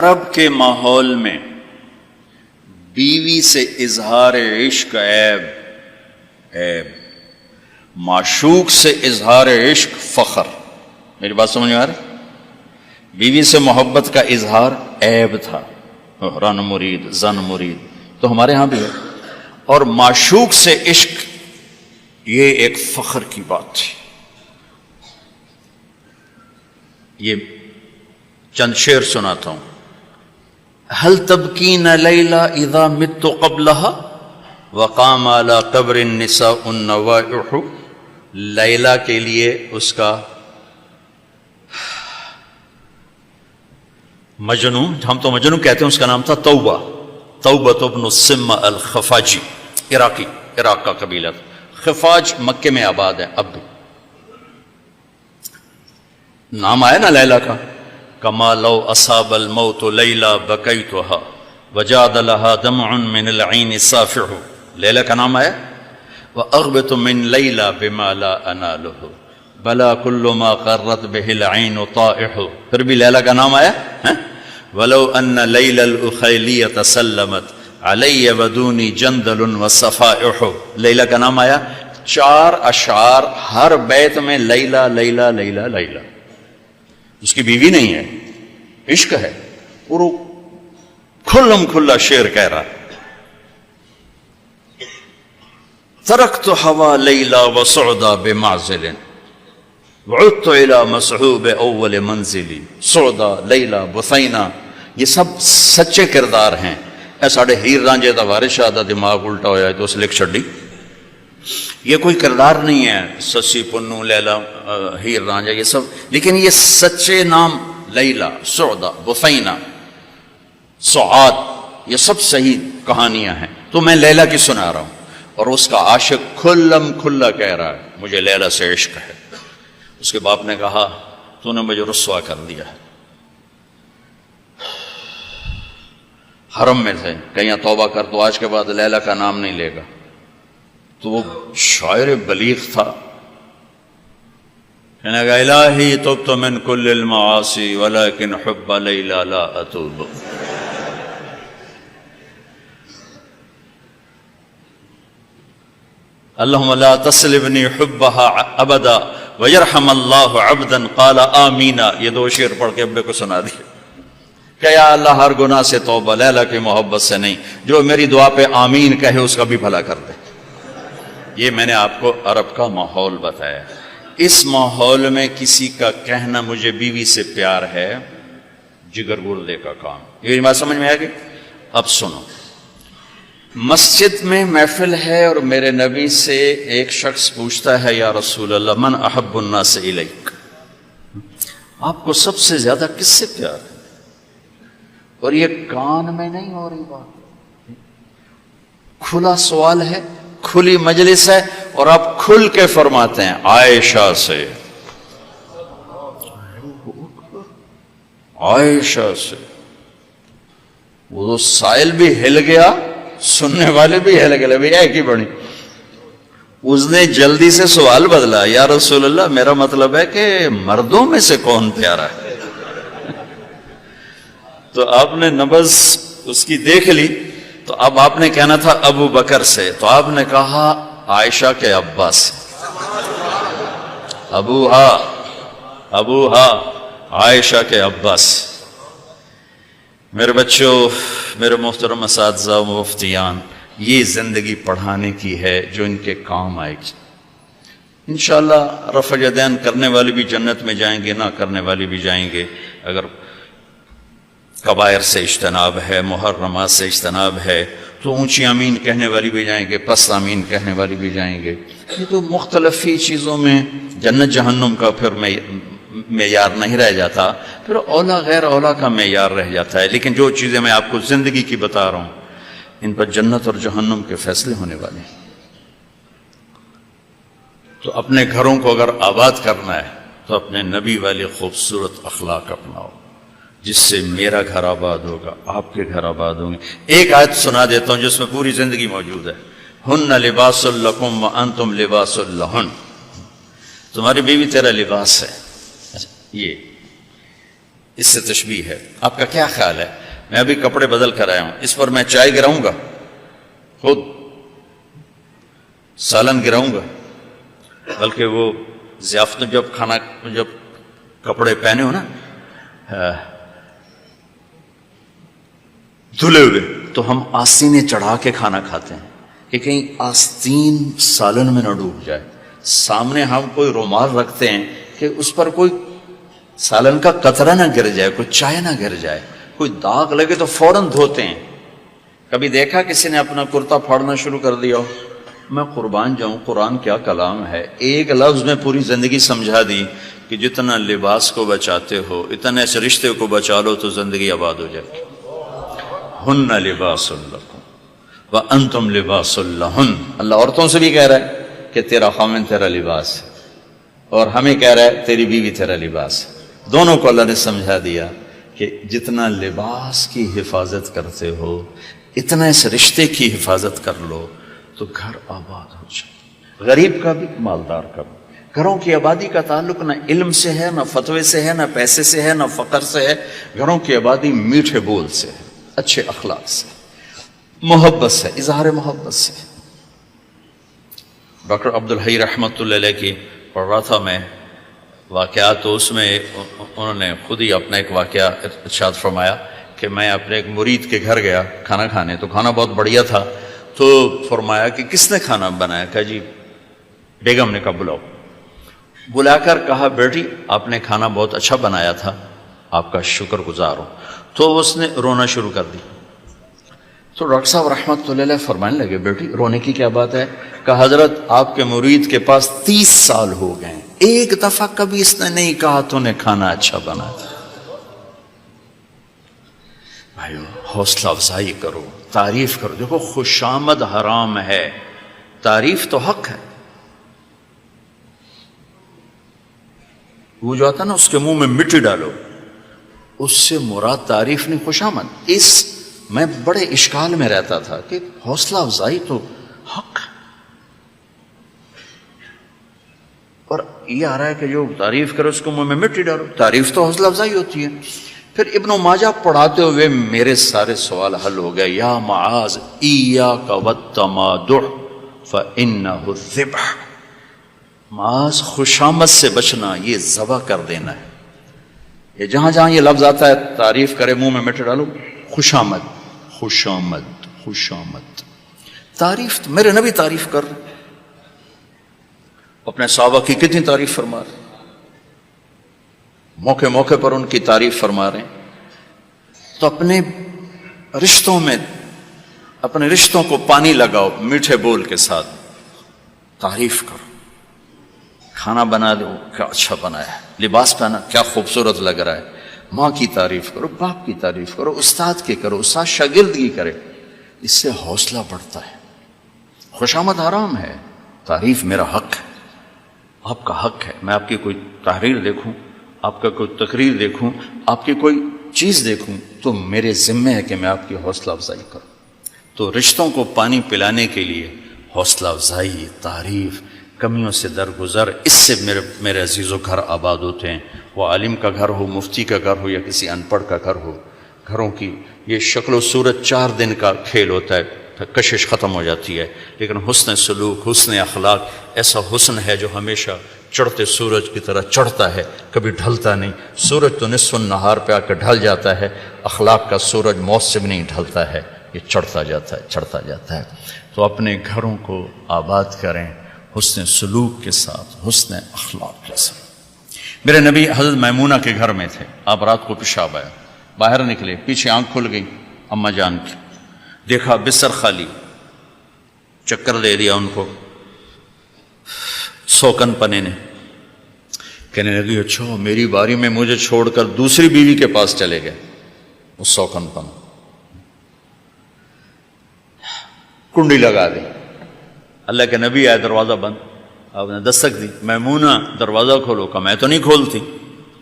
عرب کے ماحول میں بیوی سے اظہار عشق عیب، معشوق سے اظہار عشق فخر۔ میری بات سمجھ میں آ رہی؟ بیوی سے محبت کا اظہار عیب تھا، رن مرید زن مرید، تو ہمارے ہاں بھی ہے، اور معشوق سے عشق یہ ایک فخر کی بات تھی۔ یہ چند شعر سناتا ہوں۔ هل تبکین لیلا اذا مت قبلها وقام على قبر النساء النوائح۔ لیلا کے لیے اس کا مجنو، ہم تو مجنو کہتے ہیں، اس کا نام تھا توبہ، توبہ ابن السم الخفاجی، عراق کا قبیلہ تھا۔ خفاج مکے میں آباد ہے اب بھی، نام آیا نا لیلا کا۔ کما لو اصاب الموت لیلا بکیتها وجاد لها دمع من العین صافح۔ لیلا کا نام آیا۔ واغبط من لیلا بما لا اناله بلا كل ما قرت به العین طائح۔ پھر بھی لیلا کا نام آیا۔ ولو ان لیلا الاخیلیۃ سلمت علی ودونی جندل وصفائح۔ لیلا کا نام آیا۔ 4 اشعار ہر بیت میں لیلا لیلا لیلا لیلا۔ اس کی بیوی نہیں ہے، عشق ہے، اور وہ کھلم کھلا شعر کہہ رہا ہے۔ ترکت ہوا لیلا وسعدا بمعزل وعدت الى مسحوب اول منزلی۔ سعدا، لیلا، بثینہ، یہ سب سچے کردار ہیں۔ اے ساڑھے ہیر رانجے دا وارث شاہ دا دماغ الٹا ہویا ہے تو اس لکھ چھڑی، یہ کوئی کردار نہیں ہے، سسی پنو لیلا ہیر رانجا یہ سب، لیکن یہ سچے نام لیلا، سعدا، بثینہ، سعاد، یہ سب صحیح کہانیاں ہیں۔ تو میں لیلا کی سنا رہا ہوں، اور اس کا عاشق کھلم کھلا کہہ رہا ہے مجھے لیلا سے عشق ہے۔ اس کے باپ نے کہا تو نے مجھے رسوا کر دیا ہے۔ حرم میں تھے، کہیں توبہ کر تو آج کے بعد لیلا کا نام نہیں لے گا۔ تو وہ شاعر بلیغ تھا، کہنے گا الہی تبت من کل المعاصی ولکن حب لیلا لا اتوب۔ اللہم لا تسلبنی حبها ابدا ویرحم اللہ عبدا قال آمین۔ یہ 2 شعر پڑھ کے ابے کو سنا دیے کہ یا اللہ ہر گناہ سے توبہ، لیلا کی محبت سے نہیں، جو میری دعا پہ آمین کہے اس کا بھی بھلا کر دے۔ یہ میں نے آپ کو عرب کا ماحول بتایا۔ اس ماحول میں کسی کا کہنا مجھے بیوی سے پیار ہے جگر گردے کا کام۔ یہ بات سمجھ میں آ گئی؟ اب سنو، مسجد میں محفل ہے اور میرے نبی سے ایک شخص پوچھتا ہے یا رسول اللہ من احب الناس الیک، آپ کو سب سے زیادہ کس سے پیار ہے؟ اور یہ کان میں نہیں ہو رہی بات، کھلا سوال ہے، کھلی مجلس ہے، اور آپ کھل کے فرماتے ہیں عائشہ سے، عائشہ سے۔ وہ سائل بھی ہل گیا، سننے والے بھی ہل گئے، بھی ایک ہی بڑی۔ اس نے جلدی سے سوال بدلا، یا رسول اللہ میرا مطلب ہے کہ مردوں میں سے کون پیارا ہے؟ تو آپ نے نبض اس کی دیکھ لی، تو اب آپ نے کہنا تھا ابو بکر سے، تو آپ نے کہا عائشہ کے ابا سے۔ ابوہا عائشہ کے ابا سے۔ میرے بچوں، میرے محترم اساتذہ و مفتیان، یہ زندگی پڑھانے کی ہے جو ان کے کام آئے گی۔ انشاءاللہ رفع یدین کرنے والے بھی جنت میں جائیں گے، نہ کرنے والے بھی جائیں گے۔ اگر کبائر سے اجتناب ہے، محرمات سے اجتناب ہے، تو اونچی آمین کہنے والی بھی جائیں گے، پست آمین کہنے والی بھی جائیں گے۔ یہ تو مختلف ہی چیزوں میں جنت جہنم کا پھر معیار نہیں رہ جاتا، پھر اولا غیر اولا کا معیار رہ جاتا ہے۔ لیکن جو چیزیں میں آپ کو زندگی کی بتا رہا ہوں، ان پر جنت اور جہنم کے فیصلے ہونے والے ہیں۔ تو اپنے گھروں کو اگر آباد کرنا ہے تو اپنے نبی والے خوبصورت اخلاق اپناؤ، جس سے میرا گھر آباد ہوگا، آپ کے گھر آباد ہوں گے۔ ایک آیت سنا دیتا ہوں جس میں پوری زندگی موجود ہے۔ ہن لباس لکم وانتم لباس لہن، تمہاری بیوی تیرا لباس ہے۔ یہ اس سے تشبیہ ہے. آپ کا کیا خیال ہے؟ میں ابھی کپڑے بدل کر آیا ہوں، اس پر میں چائے گراؤں گا، خود سالن گراؤں گا؟ بلکہ وہ ضیافت جب کپڑے پہنے ہو نا دھلے ہوئے، تو ہم آستینیں چڑھا کے کھانا کھاتے ہیں کہ کہیں آستین سالن میں نہ ڈوب جائے. سامنے ہم کوئی رومال رکھتے ہیں کہ اس پر کوئی سالن کا قطرہ نہ گر جائے، کوئی چائے نہ گر جائے، کوئی داغ لگے تو فوراً دھوتے ہیں. کبھی دیکھا کسی نے اپنا کرتا پھاڑنا شروع کر دیا ہو؟ میں قربان جاؤں، قرآن کیا کلام ہے. ایک لفظ میں پوری زندگی سمجھا دی کہ جتنا لباس کو بچاتے ہو اتنے اس رشتے کو بچا لو تو زندگی آباد ہو جائے. ہن لباس لکم وانتم لباس لہن. اللہ عورتوں سے بھی کہہ رہا ہے کہ تیرا خامن تیرا لباس ہے، اور ہمیں کہہ رہا ہے تیری بیوی تیرا لباس ہے. دونوں کو اللہ نے سمجھا دیا کہ جتنا لباس کی حفاظت کرتے ہو اتنا اس رشتے کی حفاظت کر لو تو گھر آباد ہو جائے. غریب کا بھی مالدار کا بھی. گھروں کی آبادی کا تعلق نہ علم سے ہے، نہ فتوے سے ہے، نہ پیسے سے ہے، نہ فقر سے ہے. گھروں کی آبادی میٹھے بول سے ہے، اچھے اخلاق سے، محبت سے، اظہار محبت سے. ڈاکٹر عبدالحی رحمۃ اللہ علیہ کی پڑھ رہا تھا میں واقعات، تو اس میں انہوں نے خود ہی اپنا ایک واقعہ ارشاد فرمایا کہ میں اپنے ایک مرید کے گھر گیا کھانا کھانے، تو کھانا بہت بڑھیا تھا. تو فرمایا کہ کس نے کھانا بنایا؟ کہا جی بیگم نے. کہا بلاؤ. بلا کر کہا بیٹی آپ نے کھانا بہت اچھا بنایا تھا، آپ کا شکر گزار ہوں. تو اس نے رونا شروع کر دی. تو ڈاکٹر صاحب رحمۃ اللہ علیہ فرمانے لگے بیٹی رونے کی کیا بات ہے؟ کہا حضرت آپ کے مرید کے پاس 30 سال ہو گئے ہیں، ایک دفعہ کبھی اس نے نہیں کہا تو نے کھانا اچھا بنایا. بھائیو حوصلہ افزائی کرو، تعریف کرو. دیکھو خوشامد حرام ہے، تعریف تو حق ہے. وہ جو آتا نا اس کے منہ میں مٹی ڈالو، اس سے مراد تعریف نہیں خوشامد. میں بڑے اشکال میں رہتا تھا کہ حوصلہ افزائی تو حق ہے، اور یہ آ رہا ہے کہ جو تعریف کرو اس کو منہ میں مٹی ڈالو. تعریف تو حوصلہ افزائی ہوتی ہے. پھر ابن ماجہ پڑھاتے ہوئے میرے سارے سوال حل ہو گئے. یا معاذ ایاک والتمادح فانہ الذبح. معاذ خوشامد سے بچنا، یہ ذبح کر دینا ہے. یہ جہاں جہاں یہ لفظ آتا ہے تعریف کرے منہ میں مٹی ڈالو، خوشامد خوشامد خوشامد. تعریف تو میرے نبی تعریف کر رہے، اپنے صحابہ کی کتنی تعریف فرما رہے، موقع موقع پر ان کی تعریف فرما رہے ہیں. تو اپنے رشتوں میں اپنے رشتوں کو پانی لگاؤ میٹھے بول کے ساتھ، تعریف کرو. کھانا بنا دو کیا اچھا بنایا ہے، لباس پہنا کیا خوبصورت لگ رہا ہے. ماں کی تعریف کرو، باپ کی تعریف کرو، استاد کی کرو، استاد شاگردگی کرے. اس سے حوصلہ بڑھتا ہے. خوشامد حرام ہے، تعریف میرا حق ہے، آپ کا حق ہے. میں آپ کی کوئی تحریر دیکھوں، آپ کا کوئی تقریر دیکھوں، آپ کی کوئی چیز دیکھوں تو میرے ذمہ ہے کہ میں آپ کی حوصلہ افزائی کروں. تو رشتوں کو پانی پلانے کے لیے حوصلہ افزائی، تعریف، کمیوں سے درگزر، اس سے میرے عزیزوں گھر آباد ہوتے ہیں. وہ عالم کا گھر ہو، مفتی کا گھر ہو، یا کسی ان پڑھ کا گھر ہو. گھروں کی یہ شکل و صورت 4 دن کا کھیل ہوتا ہے، پھر کشش ختم ہو جاتی ہے. لیکن حسن سلوک، حسن اخلاق ایسا حسن ہے جو ہمیشہ چڑھتے سورج کی طرح چڑھتا ہے، کبھی ڈھلتا نہیں. سورج تو نصف النہار پہ آ کر ڈھل جاتا ہے، اخلاق کا سورج موسم نہیں ڈھلتا ہے، یہ چڑھتا جاتا ہے چڑھتا جاتا ہے. تو اپنے گھروں کو آباد کریں حسن سلوک کے ساتھ، حسن اخلاق کے ساتھ. میرے نبی حضرت میمونہ کے گھر میں تھے. آپ رات کو پیشاب آیا، باہر نکلے، پیچھے آنکھ کھل گئی اماں جان کی، دیکھا بستر خالی، چکر دے دیا ان کو. سوکن پنے نے کہنے لگی اچھا میری باری میں مجھے چھوڑ کر دوسری بیوی کے پاس چلے گئے. وہ سوکن پن کنڈی لگا دی. اللہ کے نبی آئے، دروازہ بند. آپ نے دستک دی، میمونہ دروازہ کھولو. کہا میں تو نہیں کھولتی.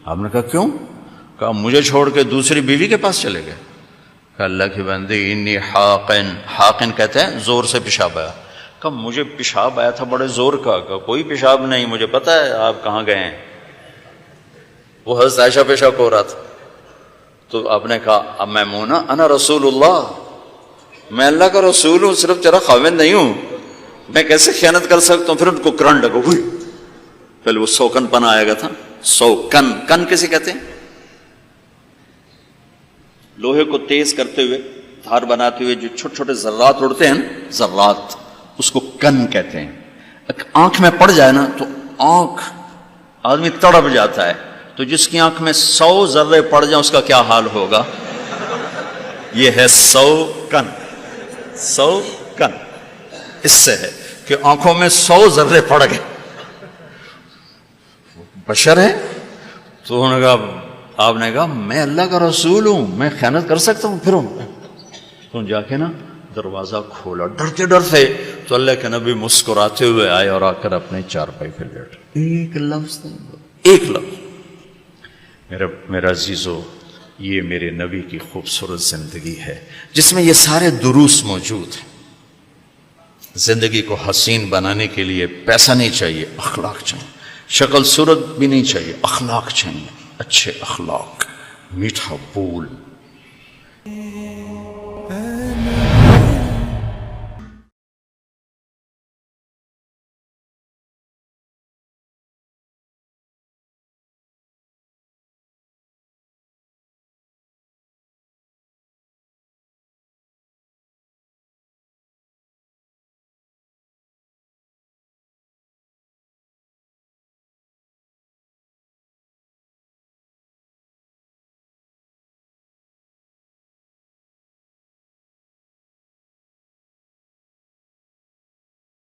آپ نے کہا کیوں؟ کہا مجھے چھوڑ کے دوسری بیوی کے پاس چلے گئے. کہا اللہ کی بندی انی حاقن، حاقن کہتے ہیں زور سے پیشاب آیا. کہا مجھے پیشاب آیا تھا بڑے زور کا. کہا کوئی پیشاب نہیں، مجھے پتا ہے آپ کہاں گئے ہیں. وہ حضرت عائشہ پیشاب ہو رہا تھا. تو آپ نے کہا اب میمونہ انا رسول اللہ، میں اللہ کا رسول ہوں، صرف تیرا خاوند نہیں ہوں، میں کیسے خیانت کر سکتا ہوں؟ پھر ان کو کرنٹ لگا، ہوئی پہلے وہ سوکن پنا آئے گا تھا، سوکن، کن کسے کہتے ہیں؟ لوہے کو تیز کرتے ہوئے، دھار بناتے ہوئے جو چھوٹے چھوٹے ذرات اڑتے ہیں، ذرات، اس کو کن کہتے ہیں۔ آنکھ میں پڑ جائے نا تو آنکھ آدمی تڑپ جاتا ہے، تو جس کی آنکھ میں 100 ذرے پڑ جائیں اس کا کیا حال ہوگا؟ یہ ہے 100 کن، 100 کن اس سے ہے کہ آنکھوں میں 100 ذرے پڑ گئے، بشر ہے۔ تو انہوں نے کہا، آپ نے کہا میں اللہ کا رسول ہوں، میں خیانت کر سکتا ہوں؟ پھر تو جا کے نا دروازہ کھولا ڈرتے ڈرتے، تو اللہ کے نبی مسکراتے ہوئے آئے اور آ کر اپنے چارپائی پہ لیٹ، ایک لفظ، ایک لفظ۔ میرا عزیزو، یہ میرے نبی کی خوبصورت زندگی ہے جس میں یہ سارے دروس موجود ہیں۔ زندگی کو حسین بنانے کے لیے پیسہ نہیں چاہیے، اخلاق چاہیے، شکل صورت بھی نہیں چاہیے، اخلاق چاہیے، اچھے اخلاق، میٹھا بول۔